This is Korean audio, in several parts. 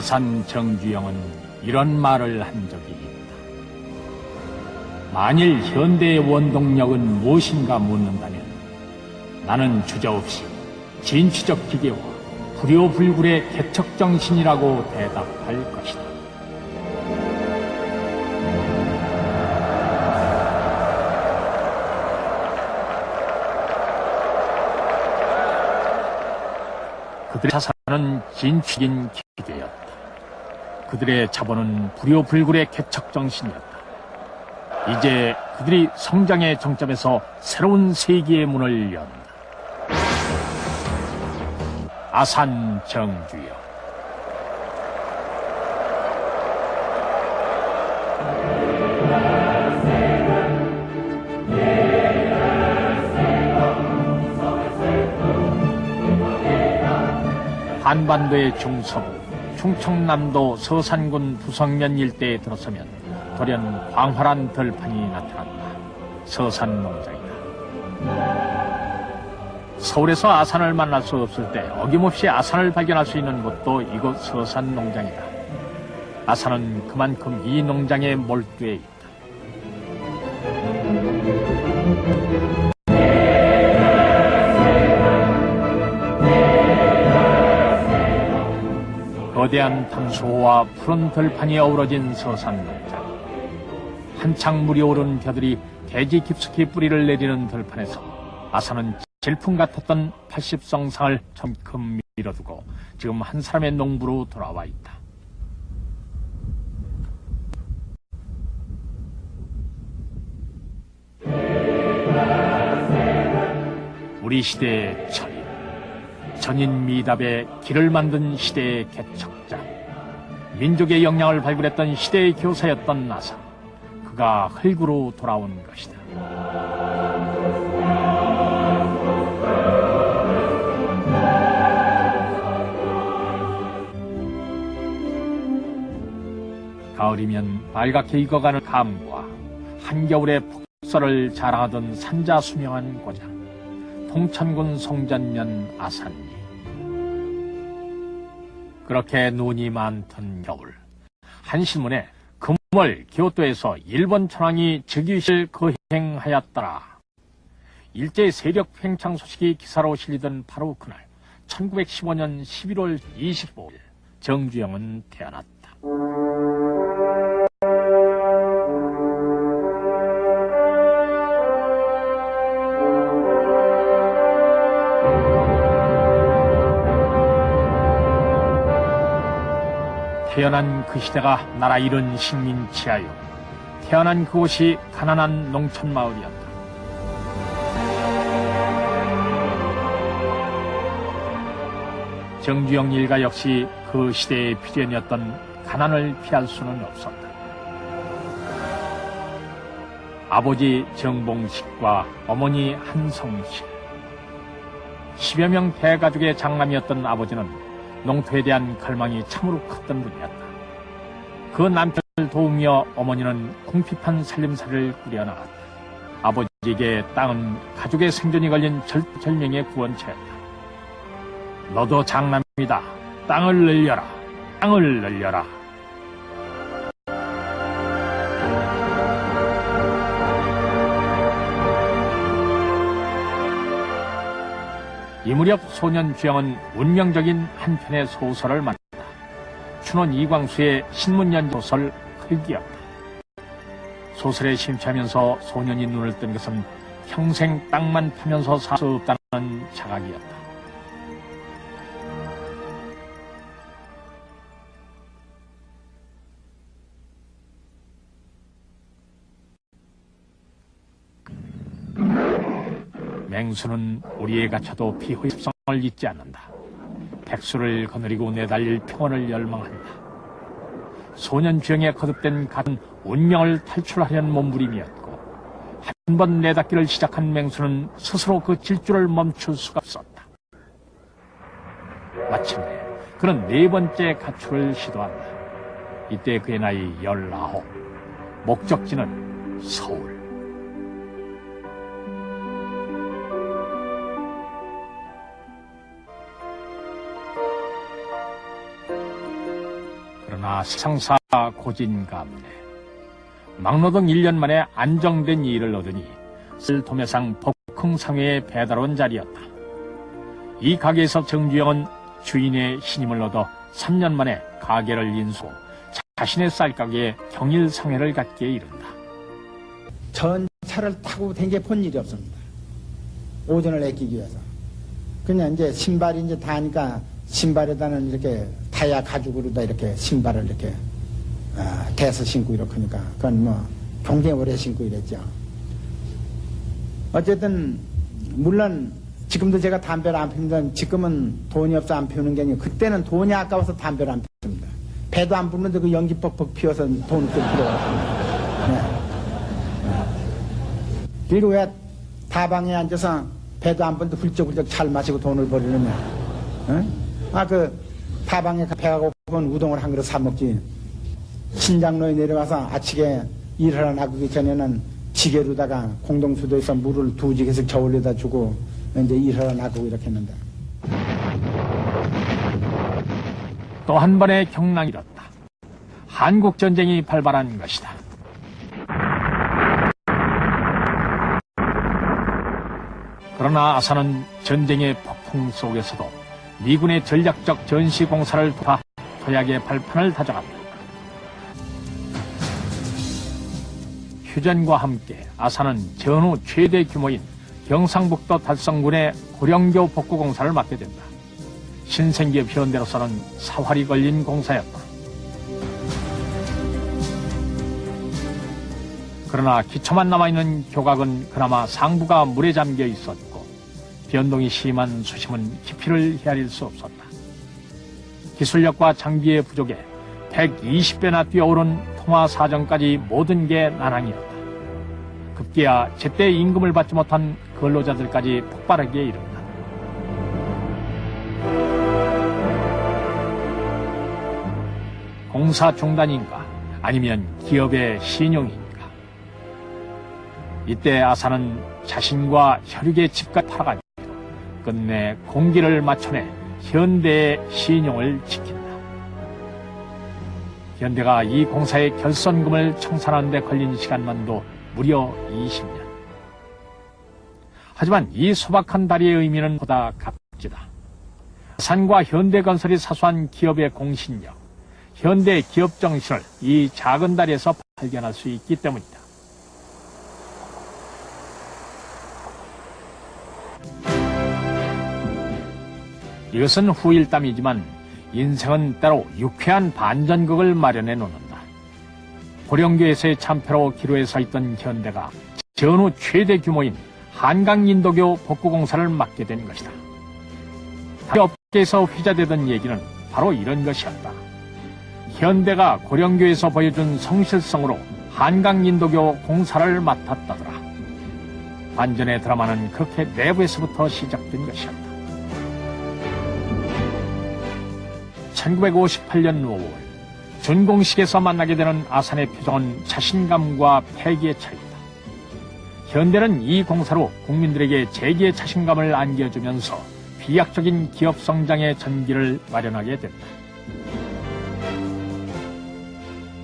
아산 정주영은 이런 말을 한 적이 있다. 만일 현대의 원동력은 무엇인가 묻는다면 나는 주저없이 진취적 기계와 불효불굴의 개척정신이라고 대답할 것이다. 그들의 자산은 진취적인 기계였다. 그들의 자본은 불효불굴의 개척정신이었다. 이제 그들이 성장의 정점에서 새로운 세기의 문을 연다. 아산 정주영. 한반도의 중서부, 충청남도 서산군 부성면 일대에 들어서면 돌연 광활한 들판이 나타난다. 서산농장이다. 서울에서 아산을 만날 수 없을 때 어김없이 아산을 발견할 수 있는 곳도 이곳 서산농장이다. 아산은 그만큼 이 농장에 몰두해 있다. 거대한 담수호와 푸른 들판이 어우러진 서산농장. 한창 물이 오른 벼들이 대지 깊숙이 뿌리를 내리는 들판에서 아산은 질풍 같았던 80성상을 점큼 밀어두고 지금 한 사람의 농부로 돌아와 있다. 우리 시대의 철인, 전인 미답의 길을 만든 시대의 개척자, 민족의 역량을 발굴했던 시대의 교사였던 아산. 그가 흙으로 돌아온 것이다. 가을이면 빨갛게 익어가는 감과 한겨울의 폭설을 자랑하던 산자수명한 고장, 통천군 송전면 아산리. 그렇게 눈이 많던 겨울, 한 신문에 금월 교토에서 일본 천황이 즉위실 거행하였더라. 일제 세력 팽창 소식이 기사로 실리던 바로 그날, 1915년 11월 25일, 정주영은 태어났다. 태어난 그 시대가 나라 잃은 식민 지하였고 태어난 그곳이 가난한 농촌 마을이었다. 정주영 일가 역시 그 시대의 필연이었던 가난을 피할 수는 없었다. 아버지 정봉식과 어머니 한성실, 10여 명 대가족의 장남이었던 아버지는 농토에 대한 갈망이 참으로 컸던 분이었다. 그 남편을 도우며 어머니는 궁핍한 살림살이를 꾸려나갔다. 아버지에게 땅은 가족의 생존이 걸린 절명의 구원처였다. 너도 장남이다. 땅을 늘려라. 땅을 늘려라. 이 무렵 소년 주영은 운명적인 한 편의 소설을 만났다. 춘원 이광수의 신문연소설 흙이었다. 소설에 심취하면서 소년이 눈을 뜬 것은 평생 땅만 파면서 살 수 없다는 자각이었다. 맹수는 우리에 갇혀도 피호의 습성을 잊지 않는다. 백수를 거느리고 내달릴 평온을 열망한다. 소년 주영에 거듭된 같은 운명을 탈출하려는 몸부림이었고 한 번 내닫기를 시작한 맹수는 스스로 그 질주를 멈출 수가 없었다. 마침내 그는 네 번째 가출을 시도한다. 이때 그의 나이 19. 목적지는 서울. 그러나 세상사 고진감래. 막노동 1년 만에 안정된 일을 얻으니 도매상 복흥상회에 배달 온 자리였다. 이 가게에서 정주영은 주인의 신임을 얻어 3년 만에 가게를 인수하고 자신의 쌀가게에 경일상회를 갖게 이른다. 전차를 타고 댕겨 본 일이 없습니다. 오전을 아끼기 위해서. 그냥 이제 신발이 이제 다니까 신발에다는 이렇게 타야 가죽으로다 이렇게 신발을 이렇게 대서 신고 이렇게 하니까 그건 뭐 굉장히 오래 신고 이랬죠. 어쨌든 물론 지금도 제가 담배를 안 피우는데 지금은 돈이 없어 안 피우는 게 아니고 그때는 돈이 아까워서 담배를 안 피웁니다. 배도 안 부르는데 그 연기 뻑뻑 피워서 돈을 또 필요하고. 네. 그리고 왜 다방에 앉아서 배도 안 부는데 훌쩍훌쩍 잘 마시고 돈을 버리느냐. 그 다방에 배가 고프면 우동을 한 그릇 사 먹지. 신장로에 내려가서 아침에 일하러 나가기 전에는 지게로다가 공동수도에서 물을 2지게씩 저울에다 주고 이제 일하러 나가고 이렇게 했는데. 또 한 번의 경랑이 일었다. 한국전쟁이 발발한 것이다. 그러나 아사는 전쟁의 폭풍 속에서도 미군의 전략적 전시공사를 도와 도약의 발판을 다져간다. 휴전과 함께 아사는 전후 최대 규모인 경상북도 달성군의 고령교 복구공사를 맡게 된다. 신생기업 현대로서는 사활이 걸린 공사였다. 그러나 기초만 남아있는 교각은 그나마 상부가 물에 잠겨 있었고 변동이 심한 수심은 깊이를 헤아릴 수 없었다. 기술력과 장비의 부족에 120배나 뛰어오른 통화사정까지 모든 게 난항이었다. 급기야 제때 임금을 받지 못한 근로자들까지 폭발하기에 이른다. 공사 중단인가 아니면 기업의 신용인가. 이때 아사는 자신과 혈육의 집까지 팔아가지고 끝내 공기를 맞춰내 현대의 신용을 지킨다. 현대가 이 공사의 결손금을 청산하는 데 걸린 시간만도 무려 20년. 하지만 이 소박한 다리의 의미는 보다 값지다. 아산과 현대건설이 사수한 기업의 공신력, 현대의 기업 정신을 이 작은 다리에서 발견할 수 있기 때문이다. 이것은 후일담이지만 인생은 때로 유쾌한 반전극을 마련해 놓는다. 고령교에서의 참패로 기로에 서 있던 현대가 전후 최대 규모인 한강인도교 복구공사를 맡게 된 것이다. 업계에서 회자되던 얘기는 바로 이런 것이었다. 현대가 고령교에서 보여준 성실성으로 한강인도교 공사를 맡았다더라. 반전의 드라마는 그렇게 내부에서부터 시작된 것이었다. 1958년 5월 준공식에서 만나게 되는 아산의 표정은 자신감과 패기의 차이다. 현대는 이 공사로 국민들에게 재기의 자신감을 안겨주면서 비약적인 기업 성장의 전기를 마련하게 된다.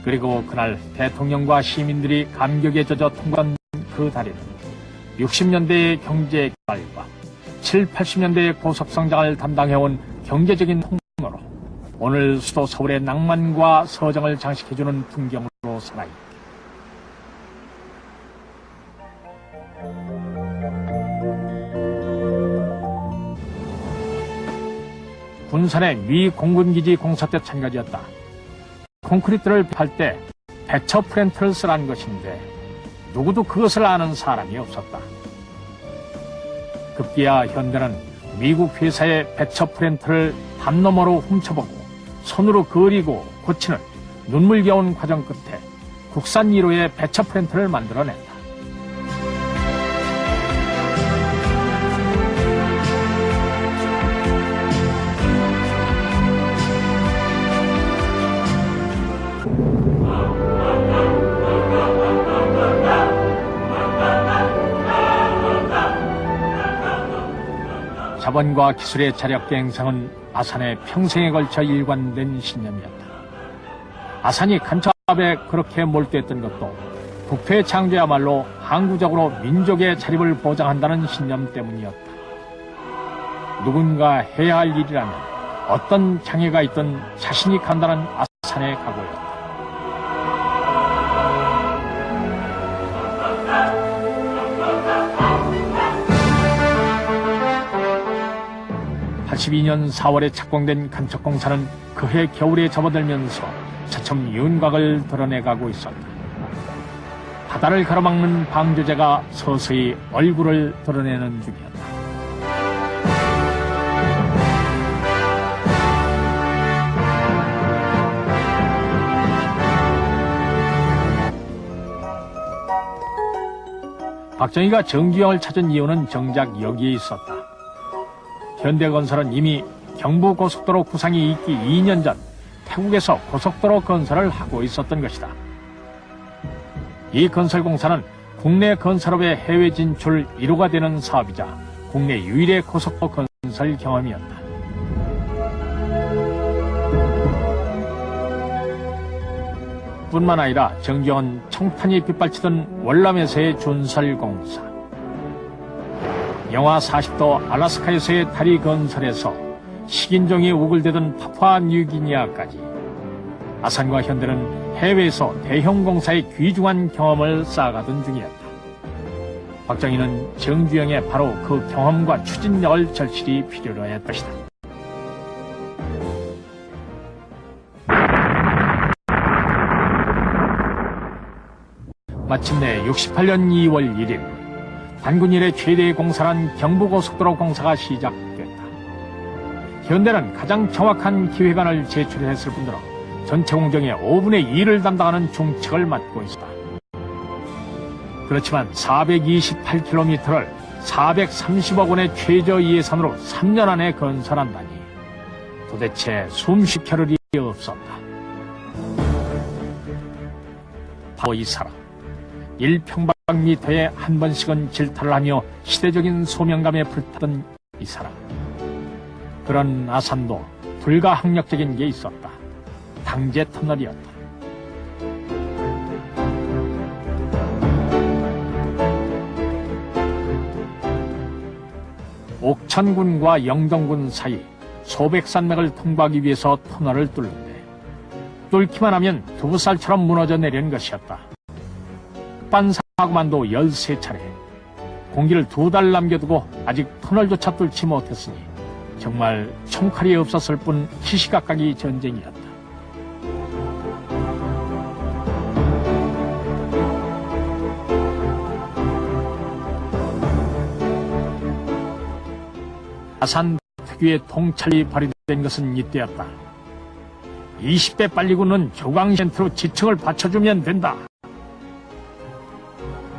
그리고 그날 대통령과 시민들이 감격에 젖어 통과한 그 달에는 60년대의 경제 개발과 7, 80년대의 고속성장을 담당해온 경제적인 통로로 오늘 수도 서울의 낭만과 서정을 장식해주는 풍경으로 살아있다. 군산의 미 공군기지 공사 때 마찬가지였다. 콘크리트를 팔 때 배처 프렌트를 쓰라는 것인데 누구도 그것을 아는 사람이 없었다. 급기야 현대는 미국 회사의 배처 프렌트를 담너머로 훔쳐보고 손으로 그리고 고치는 눈물겨운 과정 끝에 국산 1호의 배처 프렌트를 만들어낸다. 자본과 기술의 자력계 행상은 아산의 평생에 걸쳐 일관된 신념이었다. 아산이 간첩에 그렇게 몰두했던 것도 북토의 창조야말로 항구적으로 민족의 자립을 보장한다는 신념 때문이었다. 누군가 해야 할 일이라면 어떤 장애가 있든 자신이 간다는 아산의 각오였다. 82년 4월에 착공된 간척공사는 그해 겨울에 접어들면서 차츰 윤곽을 드러내가고 있었다. 바다를 가로막는 방조제가 서서히 얼굴을 드러내는 중이었다. 박정희가 정주영을 찾은 이유는 정작 여기에 있었다. 현대건설은 이미 경부고속도로 구상이 있기 2년 전 태국에서 고속도로 건설을 하고 있었던 것이다. 이 건설공사는 국내 건설업의 해외 진출 1호가 되는 사업이자 국내 유일의 고속도로 건설 경험이었다. 뿐만 아니라 정주영은 청탄이 빗발치던 월남에서의 준설공사, 영하 40도 알래스카에서의 다리 건설에서 식인종이 우글대던 파푸아 뉴기니아까지 아산과 현대는 해외에서 대형 공사의 귀중한 경험을 쌓아가던 중이었다. 박정희는 정주영의 바로 그 경험과 추진력을 절실히 필요로 했던 것이다. 마침내 68년 2월 1일 단군 이래 최대의 공사란 경부고속도로 공사가 시작됐다. 현대는 가장 정확한 기획안을 제출했을 뿐더러 전체 공정의 5분의 2를 담당하는 중책을 맡고 있었다. 그렇지만 428km를 430억 원의 최저 예산으로 3년 안에 건설한다니 도대체 숨쉴 겨를이 없었다. 바로 이 사람. 1평방미터에 한 번씩은 질타를 하며 시대적인 소명감에 불타던 이 사람. 그런 아산도 불가항력적인 게 있었다. 당제 터널이었다. 옥천군과 영동군 사이 소백산맥을 통과하기 위해서 터널을 뚫는데 뚫기만 하면 두부살처럼 무너져 내리는 것이었다. 급반사고만도 13차례. 공기를 2달 남겨두고 아직 터널조차 뚫지 못했으니 정말 총칼이 없었을 뿐 시시각각이 전쟁이었다. 아산 특유의 통찰이 발휘된 것은 이때였다. 20배 빨리군은 조강시멘트로 지층을 받쳐주면 된다.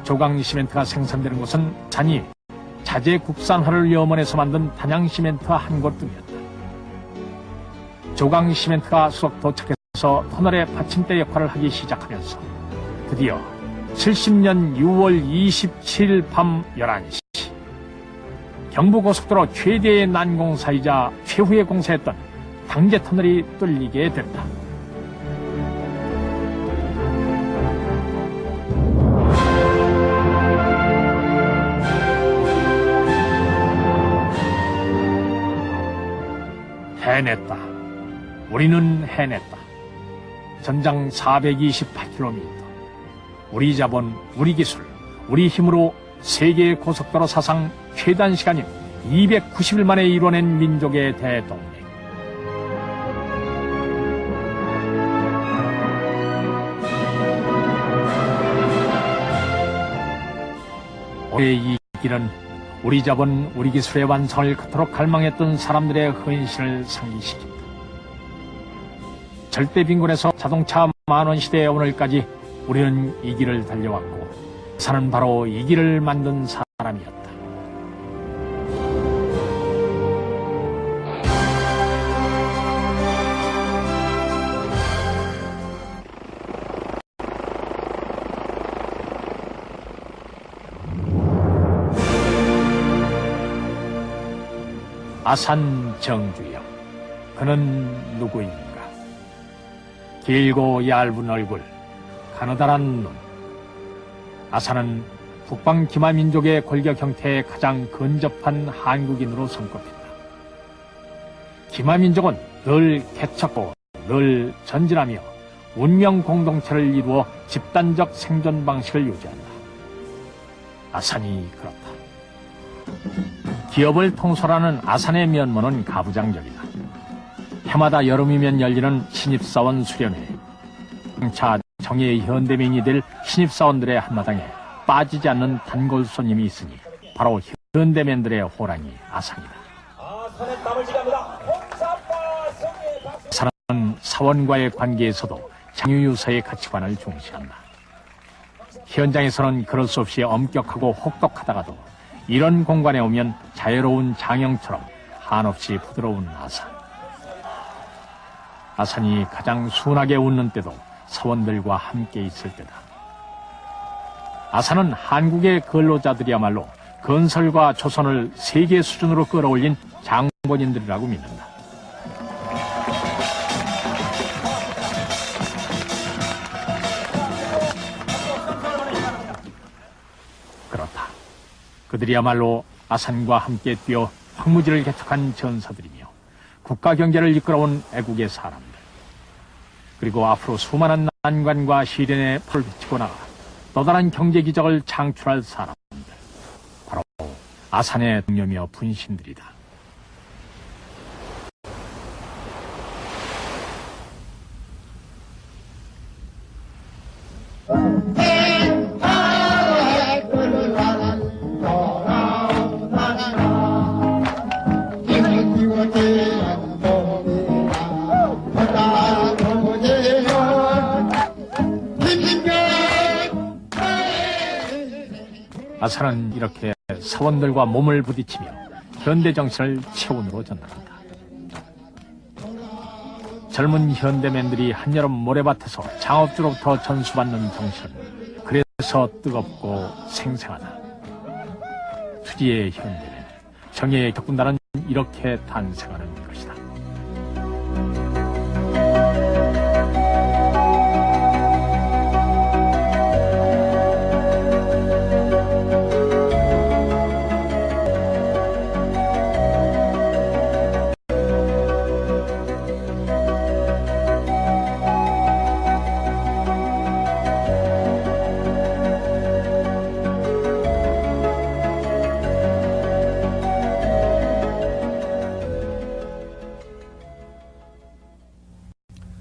조강시멘트가 생산되는 곳은 산이 자재 국산화를 염원해서 만든 단양시멘트 한 곳뿐이었다. 조강시멘트가 수록 도착해서 터널의 받침대 역할을 하기 시작하면서 드디어 70년 6월 27일 밤 11시 경부고속도로 최대의 난공사이자 최후의 공사였던 당제터널이 뚫리게 됐다. 해냈다. 우리는 해냈다. 전장 428km. 우리 자본, 우리 기술, 우리 힘으로 세계 고속도로 사상 최단 시간인 290일 만에 이뤄낸 민족의 대동맹. 올해의 이 길은 우리 자본, 우리 기술의 완성을 그토록 갈망했던 사람들의 헌신을 상기시킨다. 절대 빈곤에서 자동차 만원 시대의 오늘까지 우리는 이 길을 달려왔고 아산은 바로 이 길을 만든 사람이었다. 아산 정주영. 그는 누구인가? 길고 얇은 얼굴, 가느다란 눈. 아산은 북방 기마 민족의 골격 형태에 가장 근접한 한국인으로 손꼽힌다. 기마 민족은 늘 개척고 늘 전진하며 운명 공동체를 이루어 집단적 생존 방식을 유지한다. 아산이 그렇다. 기업을 통솔하는 아산의 면모는 가부장적이다. 해마다 여름이면 열리는 신입사원 수련회. 장차 정예의 현대민이 될 신입사원들의 한마당에 빠지지 않는 단골 손님이 있으니 바로 현대맨들의 호랑이 아산이다. 아산은 사원과의 관계에서도 장유유서의 가치관을 중시한다. 현장에서는 그럴 수 없이 엄격하고 혹독하다가도 이런 공간에 오면 자유로운 장형처럼 한없이 부드러운 아산. 아산이 가장 순하게 웃는 때도 사원들과 함께 있을 때다. 아산은 한국의 근로자들이야말로 건설과 조선을 세계 수준으로 끌어올린 장본인들이라고 믿는다. 그렇다. 그들이야말로 아산과 함께 뛰어 황무지를 개척한 전사들이며 국가 경제를 이끌어온 애국의 사람들. 그리고 앞으로 수많은 난관과 시련에 풀을 비치고 나가 또 다른 경제 기적을 창출할 사람들. 바로 아산의 동료며 분신들이다. 아산은 이렇게 사원들과 몸을 부딪히며 현대 정신을 체온으로 전달한다. 젊은 현대맨들이 한여름 모래밭에서 장업주로부터 전수받는 정신은 그래서 뜨겁고 생생하다. 투지의 현대맨, 정의의 격군단은 이렇게 탄생하는 것이다.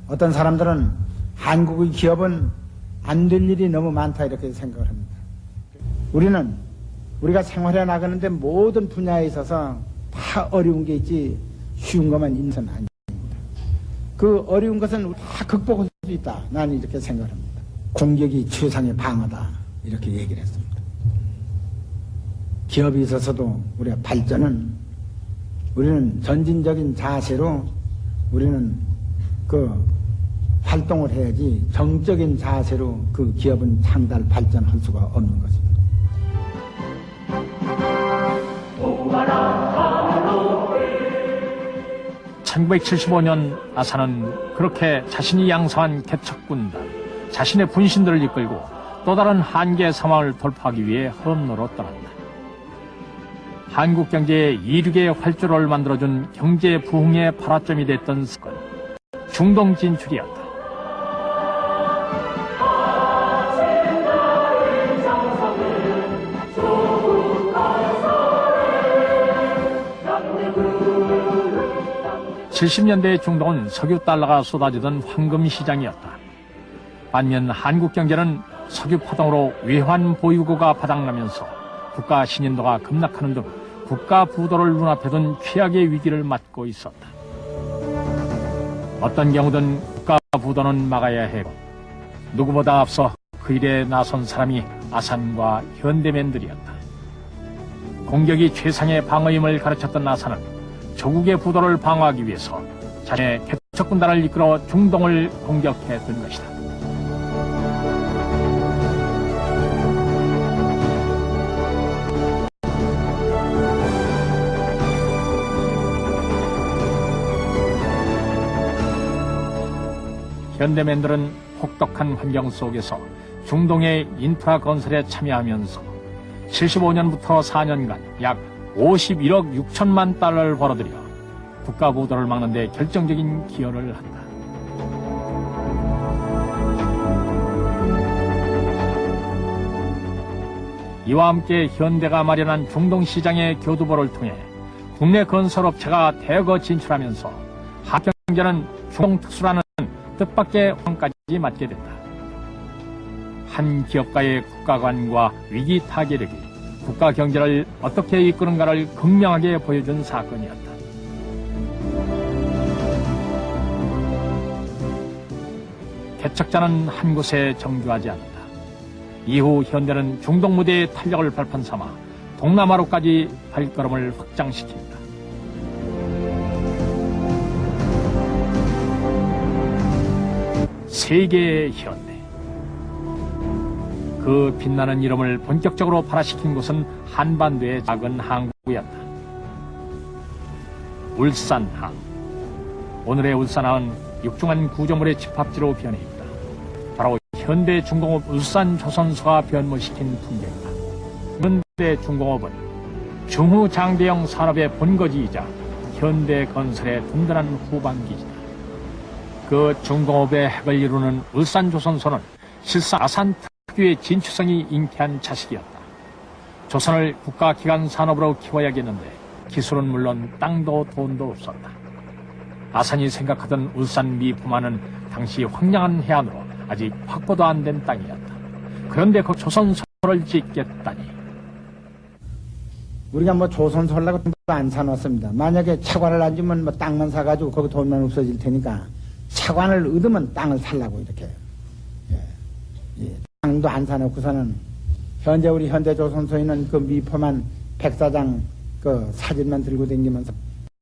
어떤 사람들은 한국의 기업은 안 될 일이 너무 많다 이렇게 생각을 합니다. 우리가 생활해 나가는데 모든 분야에 있어서 다 어려운 게 있지 쉬운 것만 있는 건 아닙니다. 그 어려운 것은 다 극복할 수 있다. 나는 이렇게 생각을 합니다. 공격이 최상의 방어다 이렇게 얘기를 했습니다. 기업에 있어서도 우리가 우리는 전진적인 자세로 우리는 활동을 해야지 정적인 자세로 그 기업은 창달 발전할 수가 없는 것입니다. 1975년 아산은 그렇게 자신이 양성한 개척군단, 자신의 분신들을 이끌고 또 다른 한계 상황을 돌파하기 위해 험로로 떠난다. 한국 경제의 이륙의 활주로를 만들어준 경제 부흥의 발화점이 됐던 사건, 중동 진출이었다. (70년대) 중동은 석유 달러가 쏟아지던 황금 시장이었다. 반면 한국 경제는 석유 파동으로 외환 보유고가 바닥나면서 국가 신인도가 급락하는 등 국가 부도를 눈앞에 둔 최악의 위기를 맞고 있었다. 어떤 경우든 국가 부도는 막아야 했고 누구보다 앞서 그 일에 나선 사람이 아산과 현대맨들이었다. 공격이 최상의 방어임을 가르쳤던 아산은 조국의 부도를 방어하기 위해서 자신의 개척군단을 이끌어 중동을 공격했던 것이다. 현대맨들은 혹독한 환경 속에서 중동의 인프라 건설에 참여하면서 75년부터 4년간 약 51억 6천만 달러를 벌어들여 국가 보도를 막는 데 결정적인 기여를 한다. 이와 함께 현대가 마련한 중동 시장의 교두보를 통해 국내 건설업체가 대거 진출하면서 한경제는 중동 특수라는 뜻밖의 황까지 맞게 된다. 한 기업가의 국가관과 위기 타개력이 국가 경제를 어떻게 이끄는가를 극명하게 보여준 사건이었다. 개척자는 한 곳에 정주하지 않는다. 이후 현대는 중동 무대의 탄력을 발판 삼아 동남아로까지 발걸음을 확장시킨다. 세계의 현대. 그 빛나는 이름을 본격적으로 발화시킨 곳은 한반도의 작은 항구였다. 울산항. 오늘의 울산항은 육중한 구조물의 집합지로 변해 있다. 바로 현대 중공업 울산조선소가 변모시킨 풍경이다. 현대 중공업은 중후장대형 산업의 본거지이자 현대 건설의 든든한 후방기지다. 그 중공업의 핵을 이루는 울산조선소는 실상 아산 특유의 진취성이 잉태한 자식이었다. 조선을 국가기관 산업으로 키워야겠는데 기술은 물론 땅도 돈도 없었다. 아산이 생각하던 울산 미포만은 당시 황량한 해안으로 아직 확보도 안 된 땅이었다. 그런데 그 조선소를 짓겠다니. 우리가 뭐 조선소 하려고 안 사놨습니다. 만약에 차관을 안 주면 뭐 땅만 사가지고 거기 돈만 없어질 테니까 차관을 얻으면 땅을 살라고 이렇게. 땅도 안 사놓고서는 현재 우리 현대조선소에는 그 미포만 백사장 그 사진만 들고 다니면서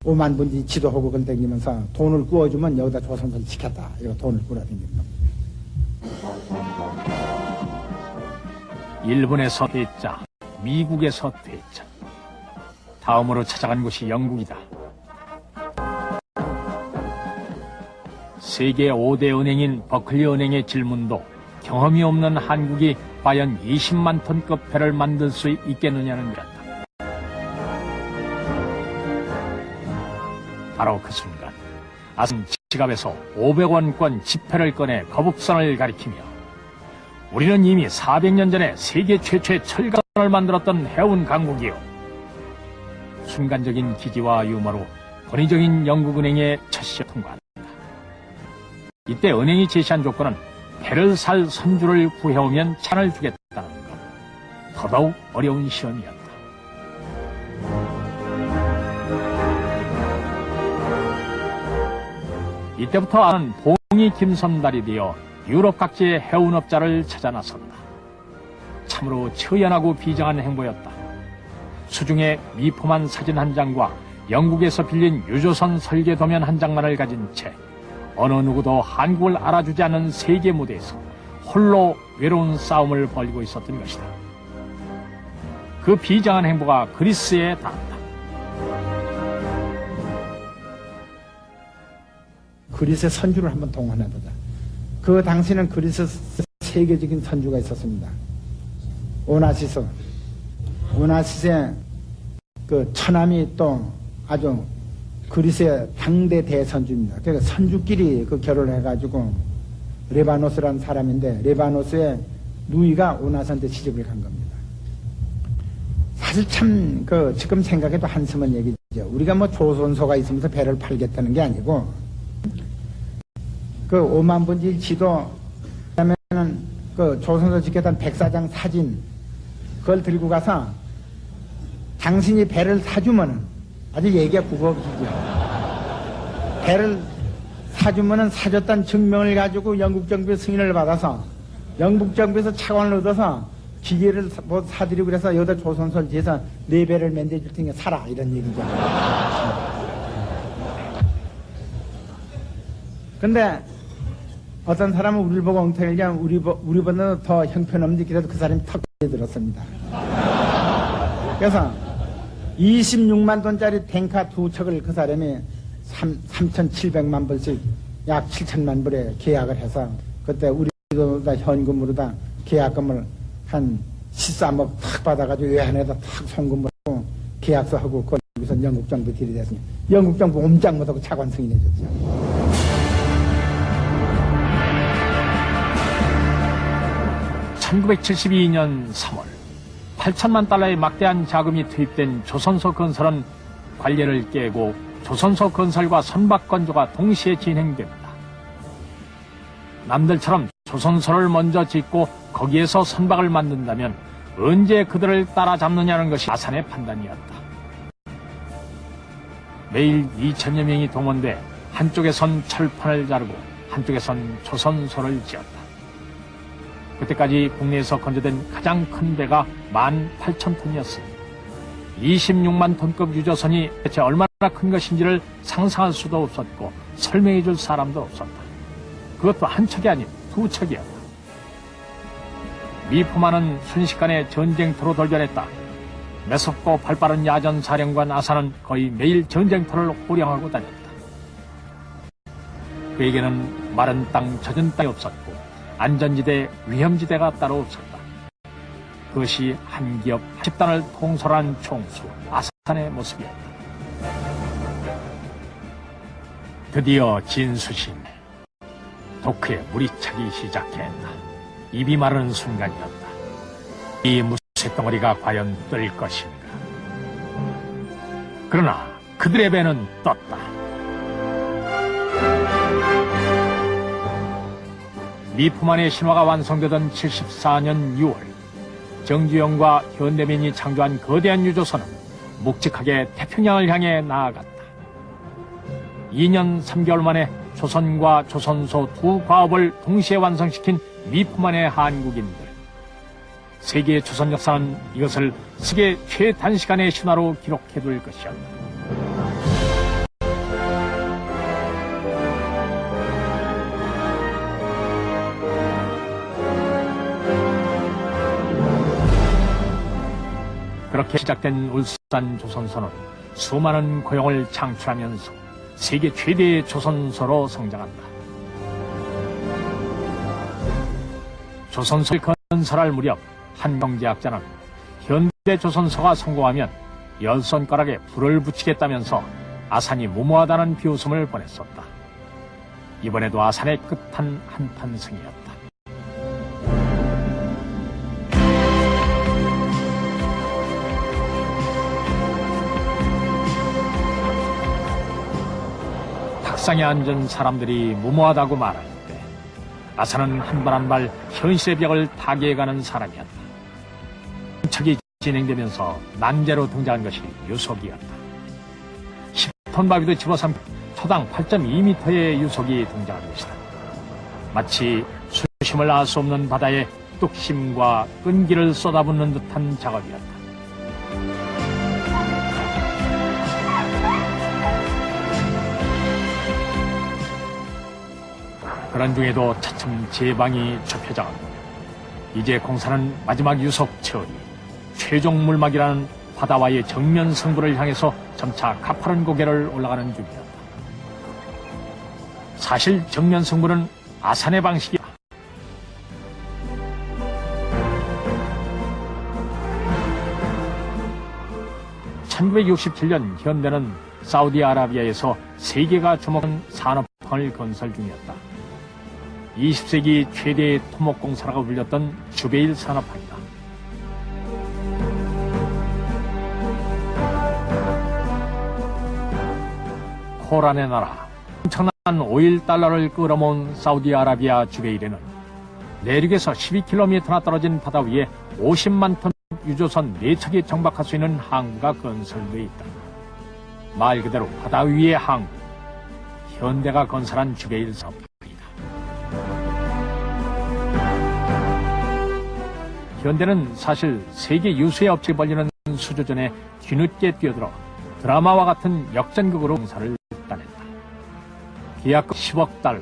5만 분지 지도하고 그걸 다니면서 돈을 구워주면 여기다 조선소를 지켰다. 이거 돈을 꾸려 다니면서. 일본에서 퇴짜, 미국에서 퇴짜. 다음으로 찾아간 곳이 영국이다. 세계 5대 은행인 버클리 은행의 질문도 경험이 없는 한국이 과연 20만 톤급 배를 만들 수 있겠느냐는 거였다. 바로 그 순간 아산 지갑에서 500원권 지폐를 꺼내 거북선을 가리키며 우리는 이미 400년 전에 세계 최초의 철강을 만들었던 해운 강국이요. 순간적인 기지와 유머로 권위적인 영국은행의 첫 시험을 통과한다. 이때 은행이 제시한 조건은 배를 살 선주를 구해오면 찬을 주겠다는 것. 더더욱 어려운 시험이었다. 이때부터 아는 봉이 김선달이 되어 유럽 각지의 해운업자를 찾아 나섰다. 참으로 처연하고 비장한 행보였다. 수중에 미포만 사진 한 장과 영국에서 빌린 유조선 설계 도면 한 장만을 가진 채 어느 누구도 한국을 알아주지 않는 세계 무대에서 홀로 외로운 싸움을 벌이고 있었던 것이다. 그 비장한 행보가 그리스에 닿았다. 그리스의 선주를 한번 동원해보자. 그 당시는 그리스 세계적인 선주가 있었습니다. 오나시스. 오나시스의 그 처남이 또 아주 그리스의 당대 대선주입니다. 그러니까 선주끼리 그 결혼을 해가지고 레바노스라는 사람인데 레바노스의 누이가 오나스한테 시집을 간 겁니다. 사실 참 지금 생각해도 한심한 얘기죠. 우리가 뭐 조선소가 있으면서 배를 팔겠다는 게 아니고 그 5만 분지 지도 그다음에는 그 조선소 짓겠다는 백사장 사진 그걸 들고 가서 당신이 배를 사주면은 아주 얘기가 국어기죠. 배를 사주면은 사줬다는 증명을 가지고 영국 정부의 승인을 받아서 영국 정부에서 차관을 얻어서 기계를 뭐 사드리고 그래서 여기다 조선소를 지어서 네 배를 만들어줄 테니까 사라 이런 얘기죠. 근데 어떤 사람은 우리를 보고 엉터리를 하면 우리보다는 더 형편없는 그래도 그 사람이 턱에 들었습니다. 그래서 26만 돈짜리 탱카 두 척을 그 사람이 3,700만 불씩 약 7천만 불에 계약을 해서 그때 우리도 다 현금으로 다 계약금을 한 13억 탁 받아가지고 외환에다 탁 송금을 하고 계약서하고 거기서 영국 정부 들이댔습니다. 영국 정부 옴짝 못하고 차관 승인해줬죠. 1972년 3월 8천만 달러의 막대한 자금이 투입된 조선소 건설은 관례를 깨고 조선소 건설과 선박 건조가 동시에 진행됩니다. 남들처럼 조선소를 먼저 짓고 거기에서 선박을 만든다면 언제 그들을 따라잡느냐는 것이 아산의 판단이었다. 매일 2천여 명이 동원돼 한쪽에선 철판을 자르고 한쪽에선 조선소를 지었다. 그때까지 국내에서 건조된 가장 큰 배가 18,000톤이었으니 26만 톤급 유조선이 대체 얼마나 큰 것인지를 상상할 수도 없었고 설명해 줄 사람도 없었다. 그것도 한 척이 아닌 두 척이었다. 미포만은 순식간에 전쟁터로 돌변했다. 매섭고 발빠른 야전 사령관 아산은 거의 매일 전쟁터를 호령하고 다녔다. 그에게는 마른 땅, 젖은 땅이 없었고 안전지대, 위험지대가 따로 없었다. 그것이 한 기업 10단을 통솔한 총수 아산의 모습이었다. 드디어 진수신 도크에 물이 차기 시작했다. 입이 마르는 순간이었다. 이 무쇠덩어리가 과연 뜰 것인가. 그러나 그들의 배는 떴다. 미포만의 신화가 완성되던 74년 6월 정주영과 현대민이 창조한 거대한 유조선은 묵직하게 태평양을 향해 나아갔다. 2년 3개월 만에 조선과 조선소 두 과업을 동시에 완성시킨 미포만의 한국인들. 세계의 조선 역사는 이것을 세계 최단시간의 신화로 기록해둘 것이었다. 그렇게 시작된 울산 조선소는 수많은 고용을 창출하면서 세계 최대의 조선소로 성장한다. 조선소를 건설할 무렵 한 경제학자는 현대 조선소가 성공하면 열 손가락에 불을 붙이겠다면서 아산이 무모하다는 비웃음을 보냈었다. 이번에도 아산의 끝한 한판승이었다. 탁상에 앉은 사람들이 무모하다고 말할 때 아산은 한 발 한 발 현실의 벽을 타개해가는 사람이었다. 척이 진행되면서 난제로 등장한 것이 유속이었다. 10톤 바위도 집어삼킨 초당 8.2m의 유속이 등장한 것이다. 마치 수심을 알 수 없는 바다에 뚝심과 끈기를 쏟아붓는 듯한 작업이었다. 그런 중에도 차츰 제방이 좁혀져가고 이제 공사는 마지막 유속 처리, 최종 물막이라는 바다와의 정면 승부를 향해서 점차 가파른 고개를 올라가는 중이었다. 사실 정면 승부는 아산의 방식이다. 1967년 현대는 사우디아라비아에서 세계가 주목한 산업항을 건설 중이었다. 20세기 최대의 토목공사라고 불렸던 주베일 산업항이다. 코란의 나라, 엄청난 오일 달러를 끌어모은 사우디아라비아 주베일에는 내륙에서 12km나 떨어진 바다 위에 50만 톤 유조선 4척이 정박할 수 있는 항구가 건설되어 있다. 말 그대로 바다 위의 항구, 현대가 건설한 주베일 산업항이다. 현대는 사실 세계 유수의 업체에 벌리는 수조전에 뒤늦게 뛰어들어 드라마와 같은 역전극으로 공사를 따냈다. 계약금 10억 달러.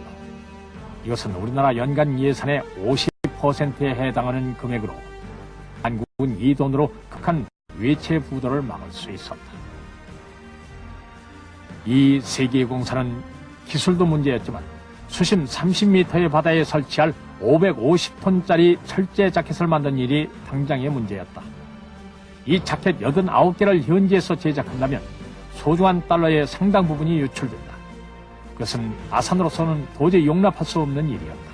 이것은 우리나라 연간 예산의 50%에 해당하는 금액으로 한국은 이 돈으로 극한 외채 부도를 막을 수 있었다. 이 세계의 공사는 기술도 문제였지만 수심 30m의 바다에 설치할 550톤짜리 철제 자켓을 만든 일이 당장의 문제였다. 이 자켓 89개를 현지에서 제작한다면 소중한 달러의 상당 부분이 유출된다. 그것은 아산으로서는 도저히 용납할 수 없는 일이었다.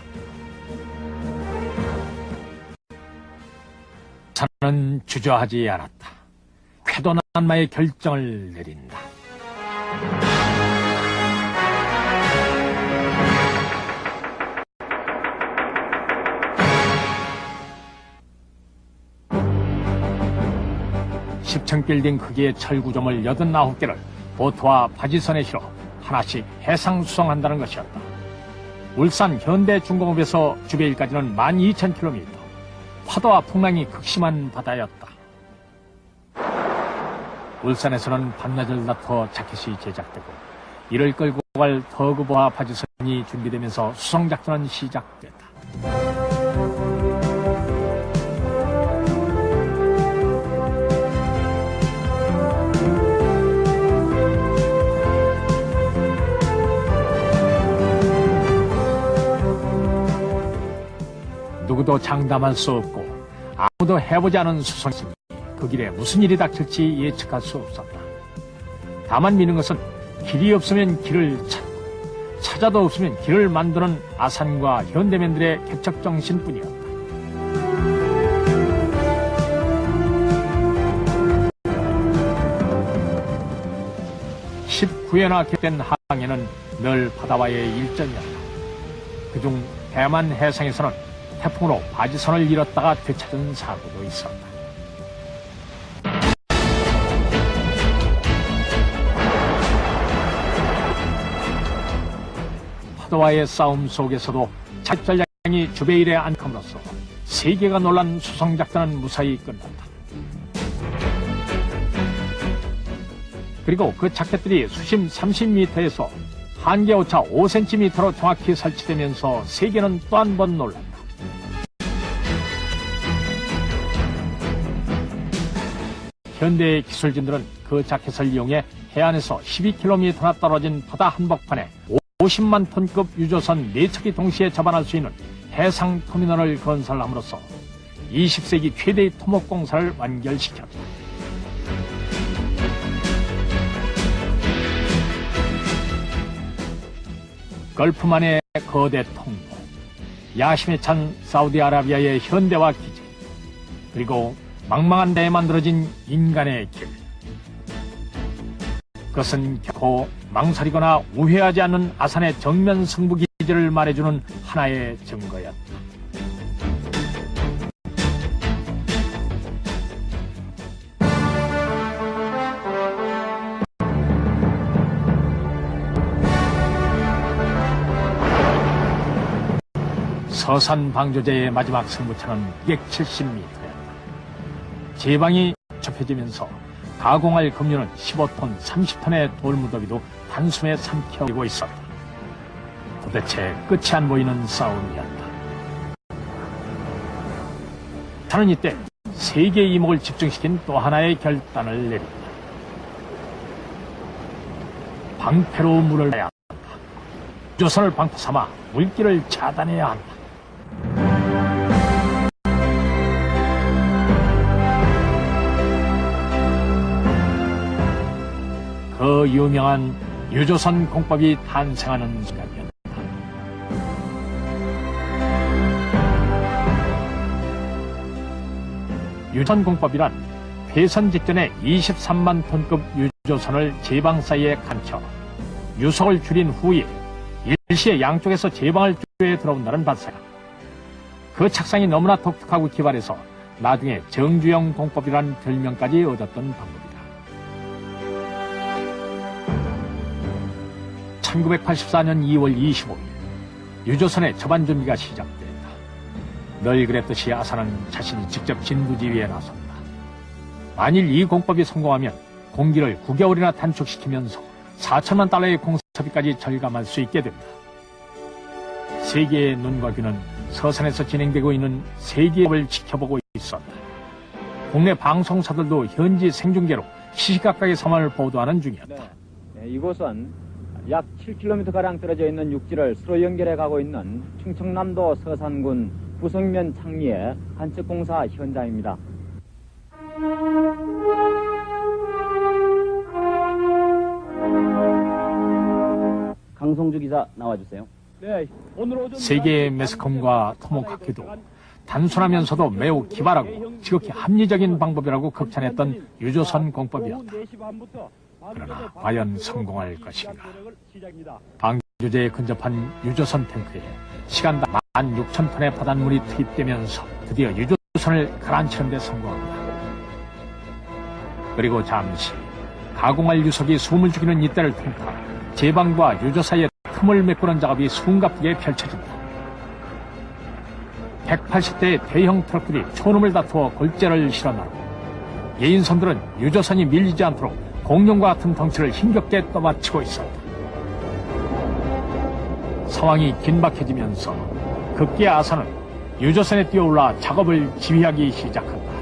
아산은 주저하지 않았다. 쾌도난마의 결정을 내린다. (10층) 빌딩 크기의 철구점을 89개를 보트와 바지선에 실어 하나씩 해상 수송한다는 것이었다. 울산 현대중공업에서 주베일까지는 12,000km. 파도와 풍랑이 극심한 바다였다. 울산에서는 반나절 다투어 자켓이 제작되고 이를 끌고 갈 터그보와 바지선이 준비되면서 수송작전은 시작됐다. 누구도 장담할 수 없고 아무도 해보지 않은 수송이 그 길에 무슨 일이 닥칠지 예측할 수 없었다. 다만 믿는 것은 길이 없으면 길을 찾고 찾아도 없으면 길을 만드는 아산과 현대맨들의 개척정신뿐이었다. (19회나) 개된 항해는 늘 바다와의 일전이었다. 그중 대만 해상에서는 태풍으로 바지선을 잃었다가 되찾은 사고도 있었다. 파도와의 싸움 속에서도 작전량이 주베일에 안감으로써 세계가 놀란 수송작전은 무사히 끝났다. 그리고 그 자켓들이 수심 30m에서 한계 오차 5cm로 정확히 설치되면서 세계는 또 한 번 놀랐다. 현대의 기술진들은 그 자켓을 이용해 해안에서 12km나 떨어진 바다 한복판에 50만 톤급 유조선 4척이 동시에 접안할 수 있는 해상 터미널을 건설함으로써 20세기 최대의 토목공사를 완결시켰다. 걸프만의 거대 통로, 야심에 찬 사우디아라비아의 현대화 기제, 그리고 망망한 데에 만들어진 인간의 길. 그것은 결코 망설이거나 우회하지 않는 아산의 정면 승부 기제를 말해주는 하나의 증거였다. 서산 방조제의 마지막 승부차는 270m였다. 제방이 좁혀지면서 가공할 급류는 15톤, 30톤의 돌무더기도 단숨에 삼켜오고 있었다. 도대체 끝이 안 보이는 싸움이었다. 저는 이때 세계의 이목을 집중시킨 또 하나의 결단을 내린다. 방패로 물을 내야 한다. 조선을 방패 삼아 물길을 차단해야 한다. 그 유명한 유조선 공법이 탄생하는 순간이었다. 유조선 공법이란 회선 직전에 23만 톤급 유조선을 제방 사이에 감춰 유속을 줄인 후에 일시에 양쪽에서 제방을 주에 들어온다는 발사다. 그 착상이 너무나 독특하고 기발해서 나중에 정주영 공법이라는 별명까지 얻었던 방법이다. 1984년 2월 25일 유조선의 접안 준비가 시작됐다. 늘 그랬듯이 아산은 자신이 직접 진부지휘에 나선다. 만일 이 공법이 성공하면 공기를 9개월이나 단축시키면서 4천만 달러의 공사비까지 절감할 수 있게 된다. 세계의 눈과 귀는 서산에서 진행되고 있는 세계업을 지켜보고 있었다. 국내 방송사들도 현지 생중계로 시시각각의 상황을 보도하는 중이었다. 이곳은 약 7km가량 떨어져 있는 육지를 서로 연결해 가고 있는 충청남도 서산군 부성면 창리의 한척공사 현장입니다. 강성주 기자 나와주세요. 네, 오늘 오전 세계의 매스컴과 토목학회도 단순하면서도 매우 기발하고 지극히 합리적인 방법이라고 극찬했던 유조선 공법이었다. 그러나 과연 성공할 것인가? 방조제에 근접한 유조선 탱크에 시간당 16,000톤의 바닷물이 투입되면서 드디어 유조선을 가라앉히는 데 성공한다. 그리고 잠시 가공할 유석이 숨을 죽이는 이때를 통타 제방과 유조 사이에 틈을 메꾸는 작업이 숨가쁘게 펼쳐진다. 180대의 대형 트럭들이 초놈을 다투어 골재를 실어나르고 예인선들은 유조선이 밀리지 않도록 공룡과 같은 덩치를 힘겹게 떠받치고 있었다. 상황이 긴박해지면서 급기야 아산은 유조선에 뛰어올라 작업을 지휘하기 시작한다.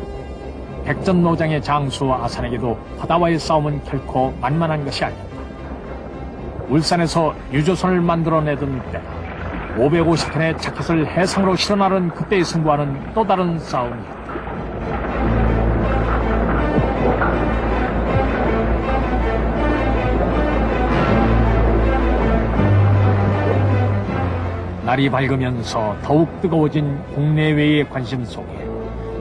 백전노장의 장수 아산에게도 바다와의 싸움은 결코 만만한 것이 아니었다. 울산에서 유조선을 만들어내던 때 550톤의 자켓을 해상으로 실어나른 그때의 승부와는 또 다른 싸움이었다. 날이 밝으면서 더욱 뜨거워진 국내외의 관심 속에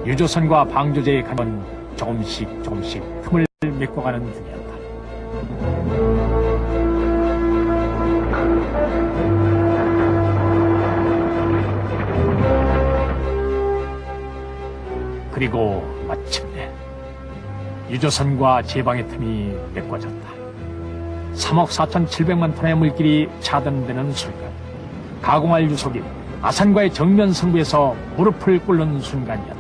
유조선과 방조제의 간은 조금씩 틈을 메꿔가는 중이었다. 그리고 마침내 유조선과 제방의 틈이 메꿔졌다. 3억 4,700만 톤의 물길이 차단되는 순간 가공할 유속이 아산과의 정면 승부에서 무릎을 꿇는 순간이었다.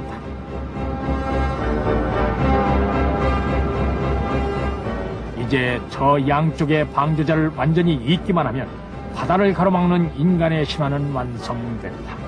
이제 저 양쪽의 방조자를 완전히 잊기만 하면 바다를 가로막는 인간의 신화는 완성된다.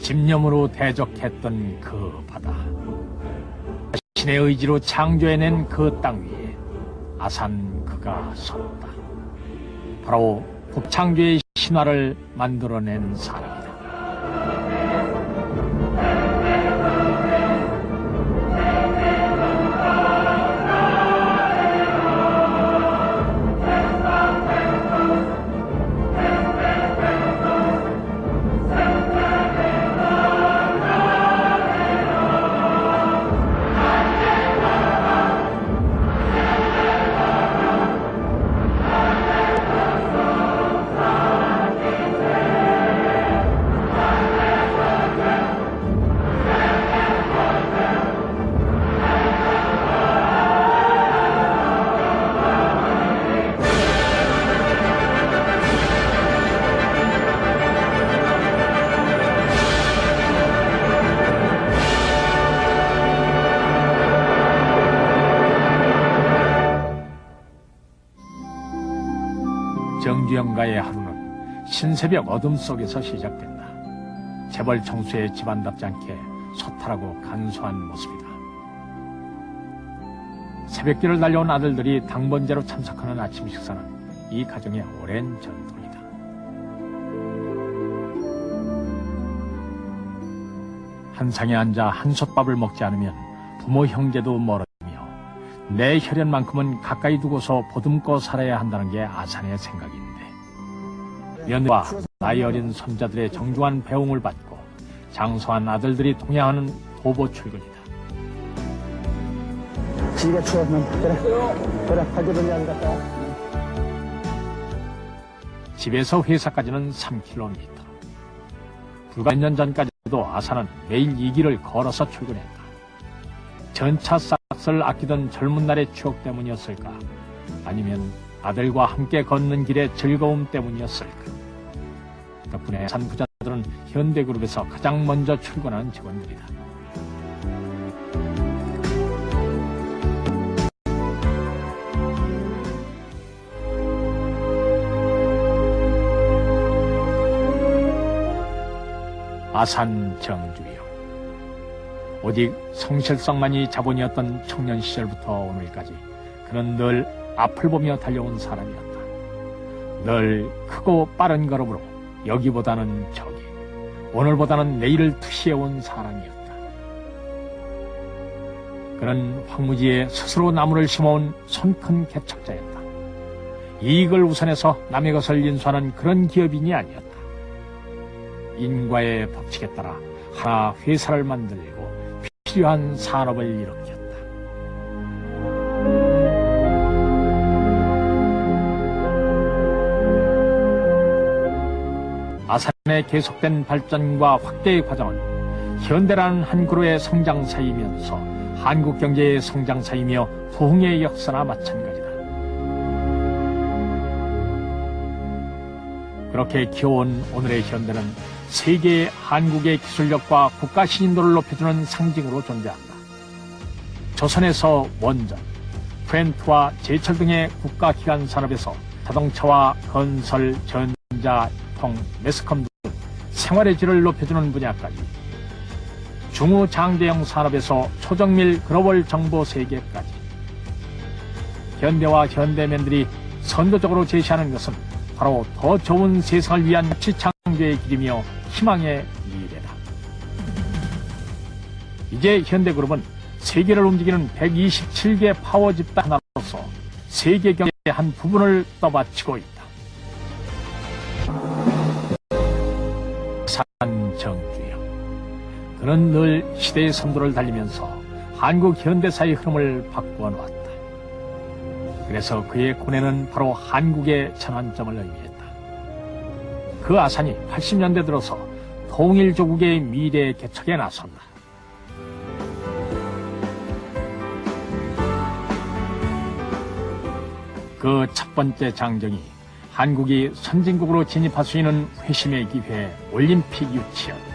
집념으로 대적했던 그 바다, 신의 의지로 창조해낸 그 땅 위에 아산 그가 섰다. 바로 북창조의 신화를 만들어낸 사람이다. 정주영가의 하루는 신새벽 어둠 속에서 시작된다. 재벌 청수의 집안답지 않게 소탈하고 간소한 모습이다. 새벽길을 달려온 아들들이 당번제로 참석하는 아침 식사는 이 가정의 오랜 전통이다. 한 상에 앉아 한솥밥을 먹지 않으면 부모 형제도 멀어지며 내 혈연만큼은 가까이 두고서 보듬고 살아야 한다는 게 아산의 생각인데, 며느리와 나이 어린 손자들의 정중한 배웅을 받고 장소한 아들들이 동행하는 도보 출근이다. 이게 추웠면 그래 팔집은 양 갔다. 집에서 회사까지는 3km. 불과 몇 년 전까지도 아산은 매일 이 길을 걸어서 출근했다. 전차 싹을 아끼던 젊은 날의 추억 때문이었을까? 아니면 아들과 함께 걷는 길의 즐거움 때문이었을까? 덕분에 아산 부자들은 현대그룹에서 가장 먼저 출근하는 직원들이다. 아산 정주영. 오직 성실성만이 자본이었던 청년 시절부터 오늘까지 그는 늘 앞을 보며 달려온 사람이었다. 늘 크고 빠른 걸음으로 여기보다는 저기, 오늘보다는 내일을 투시해온 사람이었다. 그는 황무지에 스스로 나무를 심어온 손큰 개척자였다. 이익을 우선해서 남의 것을 인수하는 그런 기업인이 아니었다. 인과의 법칙에 따라 하나 회사를 만들고 필요한 산업을 일으켰다. 아산의 계속된 발전과 확대의 과정은 현대라는 한 그루의 성장사이면서 한국 경제의 성장사이며 부흥의 역사나 마찬가지다. 그렇게 키워온 오늘의 현대는 세계의 한국의 기술력과 국가 신인도를 높여주는 상징으로 존재한다. 조선에서 원전, 프렌트와 제철 등의 국가기관 산업에서 자동차와 건설, 전자, 통, 매스컴 등 생활의 질을 높여주는 분야까지, 중후장대형 산업에서 초정밀 글로벌 정보 세계까지 현대와 현대맨들이 선도적으로 제시하는 것은 바로 더 좋은 세상을 위한 가치 창조의 길이며 희망의 미래다. 이제 현대그룹은 세계를 움직이는 127개 파워 집단 하나로서 세계 경제의 한 부분을 떠받치고 있다. 아산 정주영. 그는 늘 시대의 선도를 달리면서 한국 현대사의 흐름을 바꾸어 놓았다. 그래서 그의 고뇌는 바로 한국의 전환점을 의미했다. 그 아산이 80년대 들어서 통일조국의 미래 개척에 나선다. 그 첫 번째 장정이 한국이 선진국으로 진입할 수 있는 회심의 기회 올림픽 유치였다.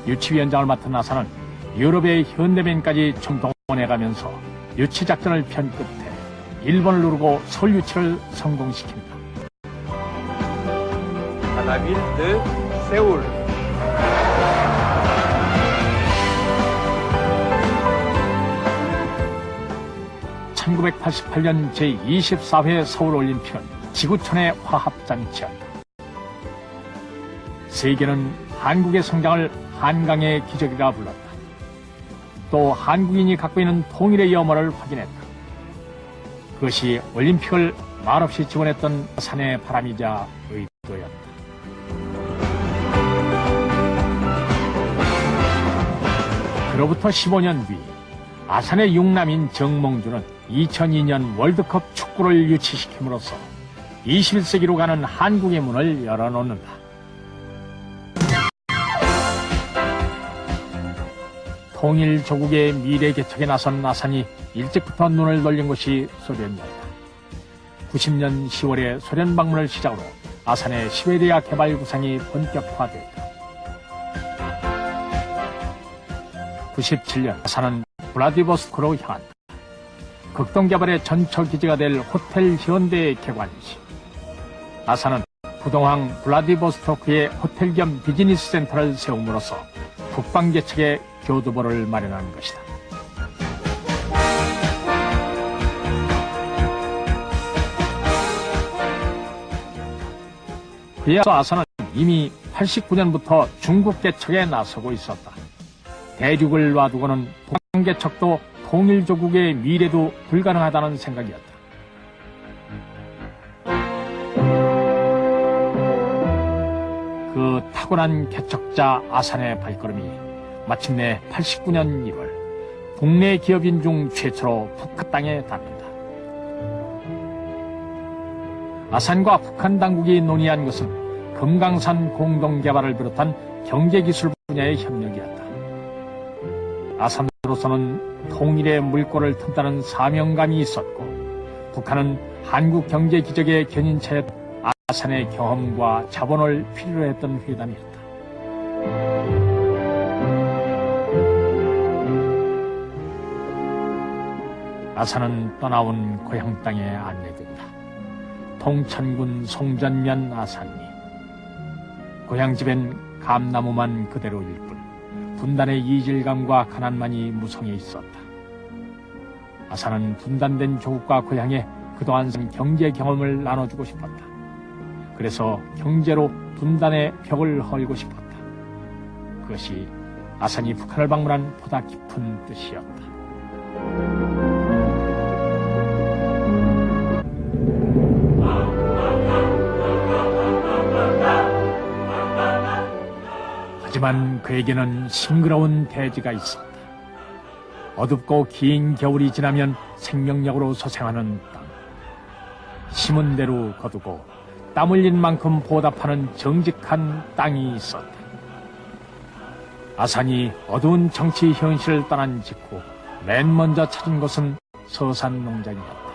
유치위원장을 맡은 아산은 유럽의 현대맨까지 총동원해가면서 유치 작전을 편 끝에 일본을 누르고 서울 유치를 성공시킨다. La ville de Séoul. (1988년) 제24회 서울올림픽은 지구촌의 화합잔치였다. 세계는 한국의 성장을 한강의 기적이라 불렀다. 또 한국인이 갖고 있는 통일의 염원을 확인했다. 그것이 올림픽을 말없이 지원했던 아산의 바람이자 의도였다. 그로부터 15년 뒤 아산의 육남인 정몽주는 2002년 월드컵 축구를 유치시킴으로써 21세기로 가는 한국의 문을 열어놓는다. 통일조국의 미래 개척에 나선 아산이 일찍부터 눈을 돌린 곳이 소련이었다. 90년 10월에 소련 방문을 시작으로 아산의 시베리아 개발 구상이 본격화됐다. 97년 아산은 블라디보스토크로 향한다. 극동개발의 전철기지가 될 호텔 현대의 개관시. 아산은 부동항 블라디보스토크의 호텔 겸 비즈니스 센터를 세움으로써 국방개척의 교두보를 마련한 것이다. 그에 앞서 아산은 이미 89년부터 중국 개척에 나서고 있었다. 대륙을 놔두고는 북한 개척도 통일조국의 미래도 불가능하다는 생각이었다. 그 타고난 개척자 아산의 발걸음이 마침내 89년 1월 국내 기업인 중 최초로 북한 땅에 닿는다. 아산과 북한 당국이 논의한 것은 금강산 공동개발을 비롯한 경제기술 분야의 협력이었다. 아산으로서는 통일의 물꼬를 튼다는 사명감이 있었고, 북한은 한국 경제 기적의 견인차였던 아산의 경험과 자본을 필요로 했던 회담이었다. 아산은 떠나온 고향 땅에 안내된다. 통천군 송전면 아산리. 고향집엔 감나무만 그대로일 뿐 분단의 이질감과 가난만이 무성해 있었다. 아산은 분단된 조국과 고향에 그동안 산 경제 경험을 나눠주고 싶었다. 그래서 경제로 분단의 벽을 헐고 싶었다. 그것이 아산이 북한을 방문한 보다 깊은 뜻이었다. 하지만 그에게는 싱그러운 대지가 있었다. 어둡고 긴 겨울이 지나면 생명력으로 소생하는 땅. 심은 대로 거두고 땀 흘린 만큼 보답하는 정직한 땅이 있었다. 아산이 어두운 정치 현실을 떠난 직후 맨 먼저 찾은 곳은 서산 농장이었다.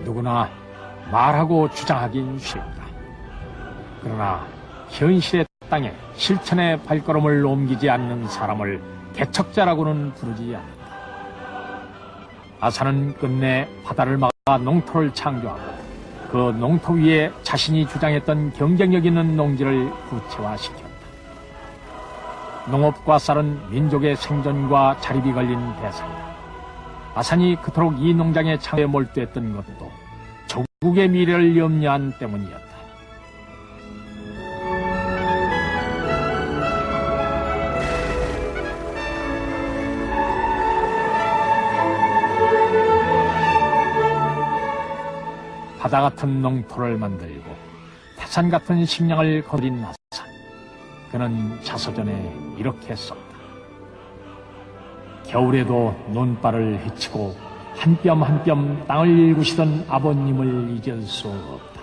누구나 말하고 주장하긴 쉽다. 그러나 현실의 땅에 실천의 발걸음을 옮기지 않는 사람을 개척자라고는 부르지 않는다. 아산은 끝내 바다를 막아 농토를 창조하고 그 농토 위에 자신이 주장했던 경쟁력 있는 농지를 구체화시켰다. 농업과 쌀은 민족의 생존과 자립이 걸린 대상이다. 아산이 그토록 이 농장의 창조에 몰두했던 것도 조국의 미래를 염려한 때문이었다. 바다 같은 농토를 만들고 태산 같은 식량을 거두린 아산. 그는 자서전에 이렇게 썼다. 겨울에도 눈발을 헤치고 한 뼘 한 뼘 땅을 일구시던 아버님을 잊을 수 없다.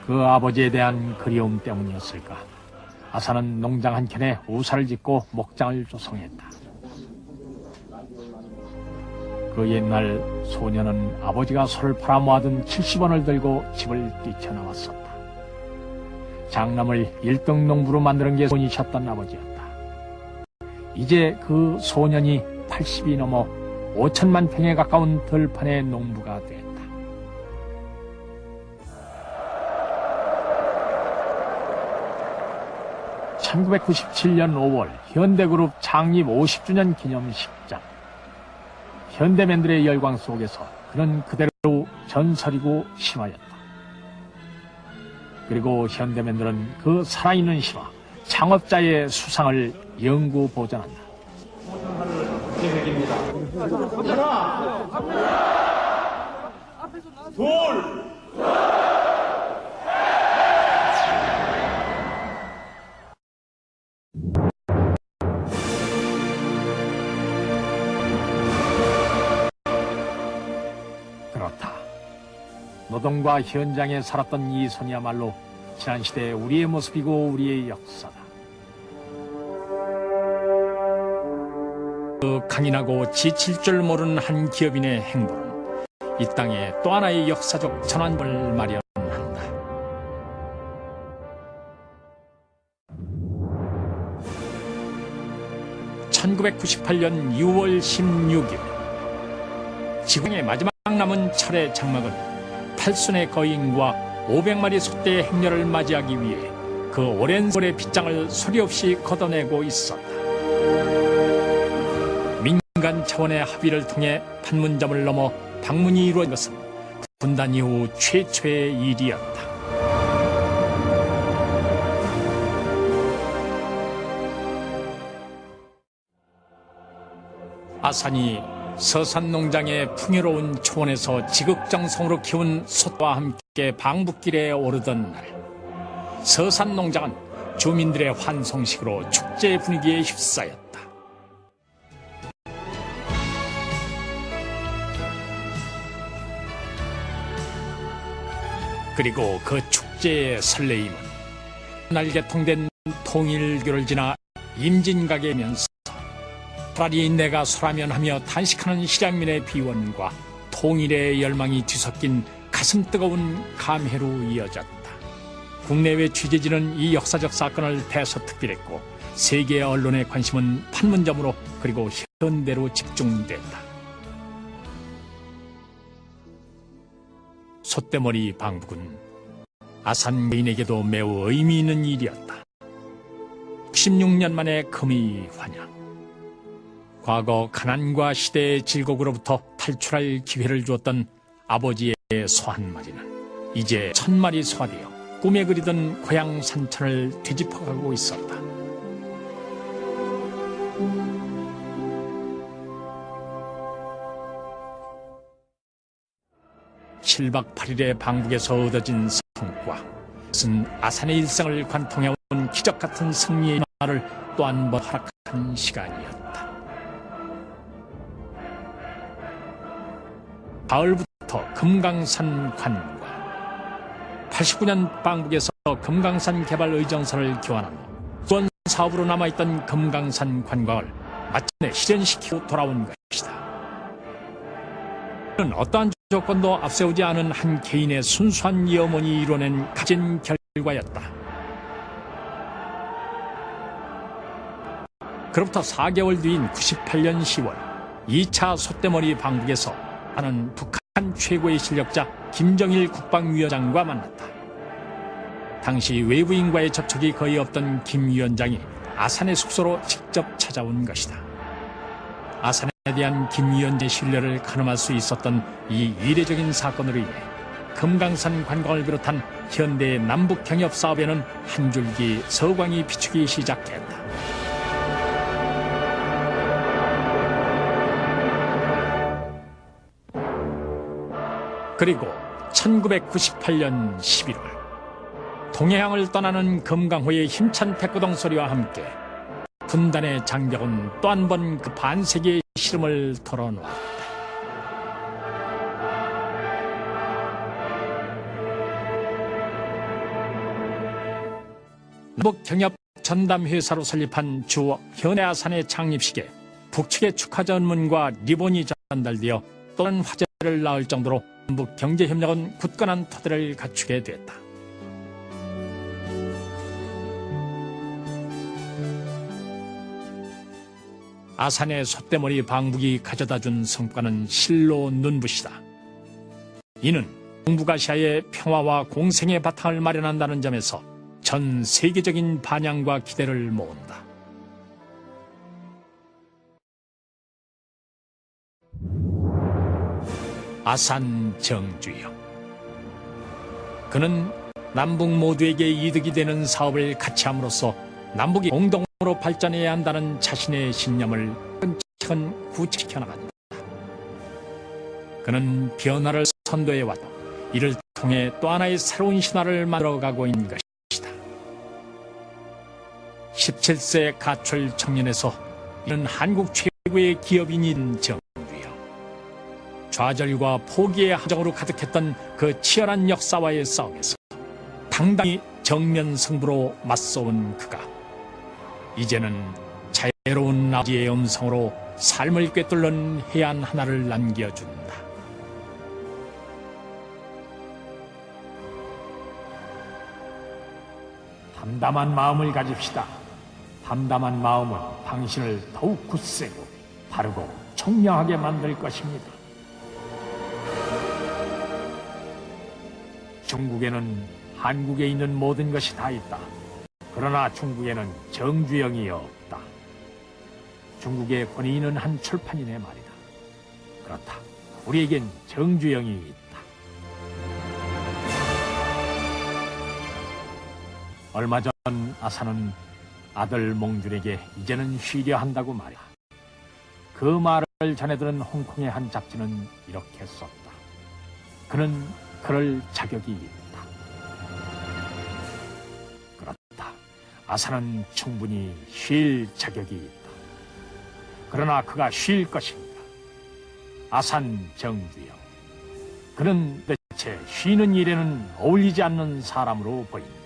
그 아버지에 대한 그리움 때문이었을까. 아산은 농장 한켠에 우사를 짓고 목장을 조성했다. 그 옛날 소녀는 아버지가 소를 팔아 모아둔 70원을 들고 집을 뛰쳐나왔었다. 장남을 1등 농부로 만드는 게 손이셨던 아버지였다. 이제 그 소년이 80이 넘어 5천만 평에 가까운 들판의 농부가 됐다. (1997년 5월) 현대그룹 창립 50주년 기념식장. 현대맨들의 열광 속에서 그는 그대로 전설이고 신화였다. 그리고 현대맨들은 그 살아있는 신화, 창업자의 수상을 영구 보존한다. 그렇다. 노동과 현장에 살았던 이 손이야말로 지난 시대의 우리의 모습이고 우리의 역사다. 그 강인하고 지칠 줄 모르는 한 기업인의 행보는 이 땅에 또 하나의 역사적 전환점을 마련한다. (1998년 6월 16일) 지구의 마지막 남은 철의 장막은 8순의 거인과 500마리 소떼의 행렬을 맞이하기 위해 그 오랜 세월의 빗장을 소리 없이 걷어내고 있었다. 민간 차원의 합의를 통해 판문점을 넘어 방문이 이루어진 것은 분단 이후 최초의 일이었다. 아산이 서산농장의 풍요로운 초원에서 지극정성으로 키운 솥과 함께 방북길에 오르던 날, 서산농장은 주민들의 환송식으로 축제 분위기에 휩싸였다. 그리고 그 축제의 설레임은 날 개통된 통일교를 지나 임진각에면서 차라리 내가 소라면 하며 탄식하는 실향민의 비원과 통일의 열망이 뒤섞인 가슴 뜨거운 감회로 이어졌다. 국내외 취재진은 이 역사적 사건을 대서특필했고 세계 언론의 관심은 판문점으로 그리고 현대로 집중됐다. 솥대머리 방북은 아산 개인에게도 매우 의미 있는 일이었다. 16년 만에 금이 환영. 과거 가난과 시대의 질곡으로부터 탈출할 기회를 주었던 아버지의 소 한 마리는 이제 1000마리 소가 되어 꿈에 그리던 고향 산천을 되짚어가고 있었다. 칠박 8일의 방북에서 얻어진 성과, 그것은 아산의 일생을 관통해온 기적같은 승리의 말을 또 한 번 허락한 시간이었다. 가을부터 금강산 관과 89년 방북에서 금강산 개발 의정서를 교환한 후 수원 사업으로 남아있던 금강산 관광을 마침내 실현시키고 돌아온 것이다. 그는 어떠한 조건도 앞세우지 않은 한 개인의 순수한 염원이 이뤄낸 값진 결과였다. 그로부터 4개월 뒤인 98년 10월 2차 솥대머리 방북에서 나는 북한 최고의 실력자 김정일 국방위원장과 만났다. 당시 외부인과의 접촉이 거의 없던 김 위원장이 아산의 숙소로 직접 찾아온 것이다. 아산에 대한 김 위원장의 신뢰를 가늠할 수 있었던 이 이례적인 사건으로 인해 금강산 관광을 비롯한 현대의 남북 경협 사업에는 한 줄기 서광이 비추기 시작했다. 그리고 1998년 11월 동해항을 떠나는 금강호의 힘찬 백고동 소리와 함께 분단의 장벽은 또 한 번 그 반세기의 시름을 털어놓았다. 남북경협 전담회사로 설립한 주 현해아산의 창립식에 북측의 축하 전문과 리본이 전달되어 또 다른 화제를 낳을 정도로 남북 경제협력은 굳건한 토대를 갖추게 됐다. 아산의 솥대머리 방북이 가져다준 성과는 실로 눈부시다. 이는 동북아시아의 평화와 공생의 바탕을 마련한다는 점에서 전 세계적인 반향과 기대를 모은다. 아산 정주영. 그는 남북 모두에게 이득이 되는 사업을 같이 함으로써 남북이 공동으로 발전해야 한다는 자신의 신념을 차근차근 구체시켜 나간다. 그는 변화를 선도해왔고 이를 통해 또 하나의 새로운 신화를 만들어가고 있는 것이다. 17세 가출 청년에서 이는 한국 최고의 기업인인 정주영. 좌절과 포기의 함정으로 가득했던 그 치열한 역사와의 싸움에서 당당히 정면 승부로 맞서온 그가 이제는 자유로운 아버지의 음성으로 삶을 꿰뚫는 해안 하나를 남겨준다. 담담한 마음을 가집시다. 담담한 마음은 당신을 더욱 굳세고 바르고 청량하게 만들 것입니다. 중국에는 한국에 있는 모든 것이 다 있다. 그러나 중국에는 정주영이 없다. 중국의 권위있는 한 출판인의 말이다. 그렇다. 우리에겐 정주영이 있다. 얼마 전 아사는 아들 몽준에게 이제는 쉬려 한다고 말이야. 그 말을 전해들은 홍콩의 한 잡지는 이렇게 썼다. 그는 그럴 자격이 있다. 그렇다. 아사는 충분히 쉴 자격이 있다. 그러나 그가 쉴 것인가? 아산 정주영. 그는 대체 쉬는 일에는 어울리지 않는 사람으로 보인다.